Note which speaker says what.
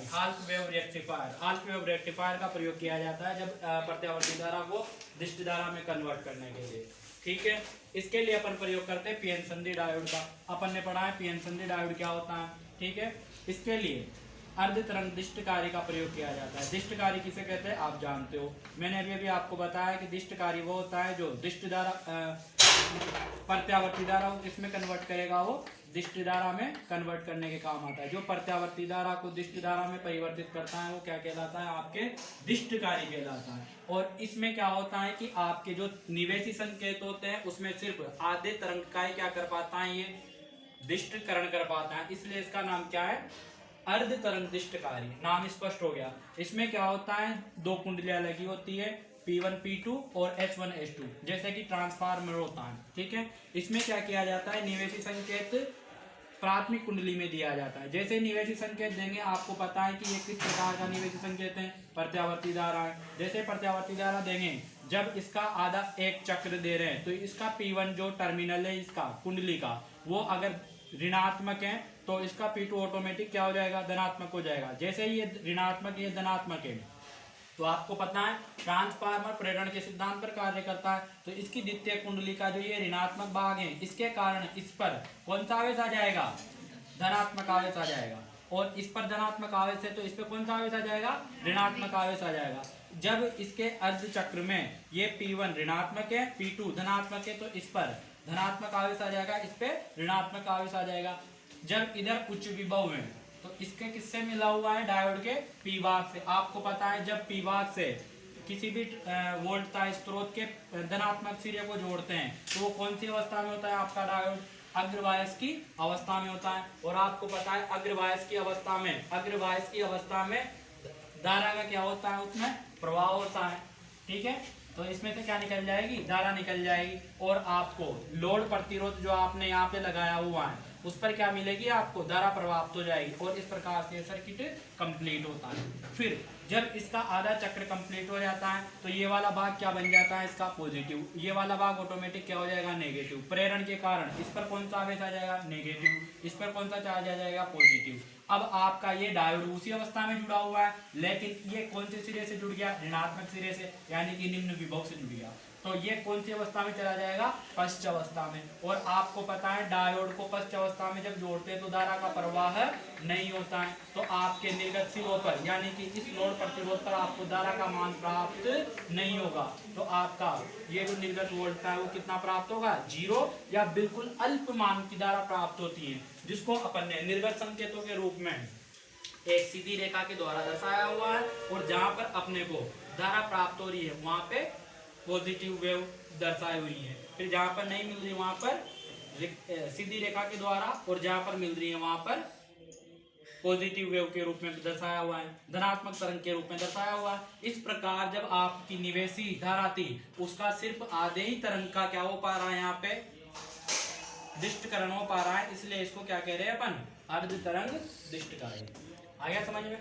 Speaker 1: दिष्टकारी, half wave rectifier. Half wave rectifier का प्रयोग किया जाता है जब प्रत्यावर्ती धारा को दिष्ट धारा में कन्वर्ट करने के लिए। ठीक है, इसके लिए अपन प्रयोग करते हैं पीएन संधि डायोड का। अपन ने पढ़ा है पीएन संधि डायोड क्या होता है। ठीक है, इसके लिए अर्ध तरंग दिष्टकारी का प्रयोग किया जाता है। दिष्टकारी किसे कहते हैं आप जानते हो, मैंने अभी आपको बताया कि दिष्टकारी वो होता है जो दिष्ट धारा प्रत्यावर्ती धारा को किसमें कन्वर्ट करेगा, वो दिष्ट धारा में कन्वर्ट करने के काम आता है। जो प्रत्यावर्ती धारा को दिष्ट धारा में परिवर्तित करता है वो क्या कहलाता है, आपके दिष्टकारी कहलाता है। और इसमें क्या होता है कि आपके जो निवेशी संकेत होते हैं उसमें सिर्फ आधे तरंग का ही क्या कर पाता है, ये दिष्टकरण कर पाता है, इसलिए इसका नाम क्या है, अर्ध तरंग दिष्टकारी। नाम स्पष्ट हो गया। इसमें क्या होता है, दो कुंडलियां लगी होती है P1 P2 और H1 H2, जैसे कि ट्रांसफार्मर होता है। ठीक है, इसमें क्या किया जाता है, निवेशी संकेत प्राथमिक कुंडली में दिया जाता है। जैसे निवेशी संकेत देंगे आपको पता है कि ये किस प्रकार का निवेशी संकेत है, प्रत्यावर्ती धारा है। जैसे प्रत्यावर्ती धारा देंगे, जब इसका आधा एक चक्र दे रहे हैं तो इसका P1 जो टर्मिनल है इसका कुंडली का, वो अगर ऋणात्मक है तो इसका P2 ऑटोमेटिक क्या हो जाएगा, धनात्मक हो जाएगा। जैसे ये ऋणात्मक ये धनात्मक है तो आपको पता है ट्रांसफार्मर प्रेरण के सिद्धांत पर कार्य करता है, तो इसकी द्वितीय कुंडली का जो ये ऋणात्मक भाग है इसके कारण इस पर कौन सा आवेश आ जाएगा, धनात्मक आवेश आ जाएगा। और इस पर धनात्मक आवेश है तो इस पर कौन सा आवेश आ जाएगा, ऋणात्मक आवेश आ जाएगा। जब इसके अर्ध चक्र में ये P1 ऋणात्मक है P2 धनात्मक है तो इस पर धनात्मक आवेश आ जाएगा, इस पे ऋणात्मक आवेश आ जाएगा। जब इधर उच्च विभव है तो इसके किससे मिला हुआ है, डायोड के P भाग से। आपको पता है जब P भाग से किसी भी वोल्टता स्रोत के धनात्मक सिरे को जोड़ते हैं तो वो कौन सी अवस्था में होता है आपका डायोड, अग्रवायस की अवस्था में होता है। और आपको पता है अग्रवायस की अवस्था में धारा का क्या होता है, उसमें प्रवाह होता है। ठीक है, तो इसमें से क्या निकल जाएगी, धारा निकल जाएगी। और आपको लोड प्रतिरोध जो आपने यहाँ पे लगाया हुआ है उस पर क्या मिलेगी, आपको धारा प्राप्त हो जाएगी। और इस प्रकार से सर्किट कंप्लीट होता है। फिर जब इसका आधा चक्र कंप्लीट हो जाता है तो ये वाला भाग क्या बन जाता है, इसका पॉजिटिव, ये वाला भाग ऑटोमेटिक क्या हो जाएगा, नेगेटिव। प्रेरण के कारण इस पर कौन सा आवेश आ जाएगा, नेगेटिव, इस पर कौन सा चार्ज आ जाएगा, पॉजिटिव। अब आपका ये डायोड उसी अवस्था में जुड़ा हुआ है, लेकिन ये कौन से सिरे से जुड़ गया, ऋणात्मक सिरे से, यानी कि निम्न विभव से जुड़ गया। तो ये कौन सी अवस्था में चला जाएगा, पश्च अवस्था में। और आपको पता है डायोड को पश्च अवस्था में जब जोड़ते हैं तो धारा का प्रवाह नहीं होता है, तो आपके निर्गत सिरों पर यानी कि इस लोड प्रतिरोध पर आपको धारा का मान प्राप्त नहीं होगा। तो आपका ये जो निर्गत वोल्ट है वो कितना प्राप्त होगा, 0 या बिल्कुल अल्प मान की धारा प्राप्त होती है, जिसको अपन ने निर्गत संकेतों के रूप में एक सीधी रेखा के द्वारा दर्शाया हुआ है। और जहां पर अपने को धारा प्राप्त हो रही है वहां पे पॉजिटिव वेव दर्शाई हुई है। फिर जहां पर नहीं मिल रही वहां पर सीधी रेखा के द्वारा, और जहां पर मिल रही है वहां पर पॉजिटिव वेव के रूप में दर्शाया हुआ है, धनात्मक तरंग के रूप में दर्शाया हुआ है। इस प्रकार जब आपकी निवेशी धारा थी उसका सिर्फ आधे ही तरंग का क्या हो पा रहा है, यहाँ पे दिष्टकरण हो पा रहा है, इसलिए इसको क्या कह रहे हैं अपन, अर्ध तरंग दिष्टकारी। आ गया समझ में।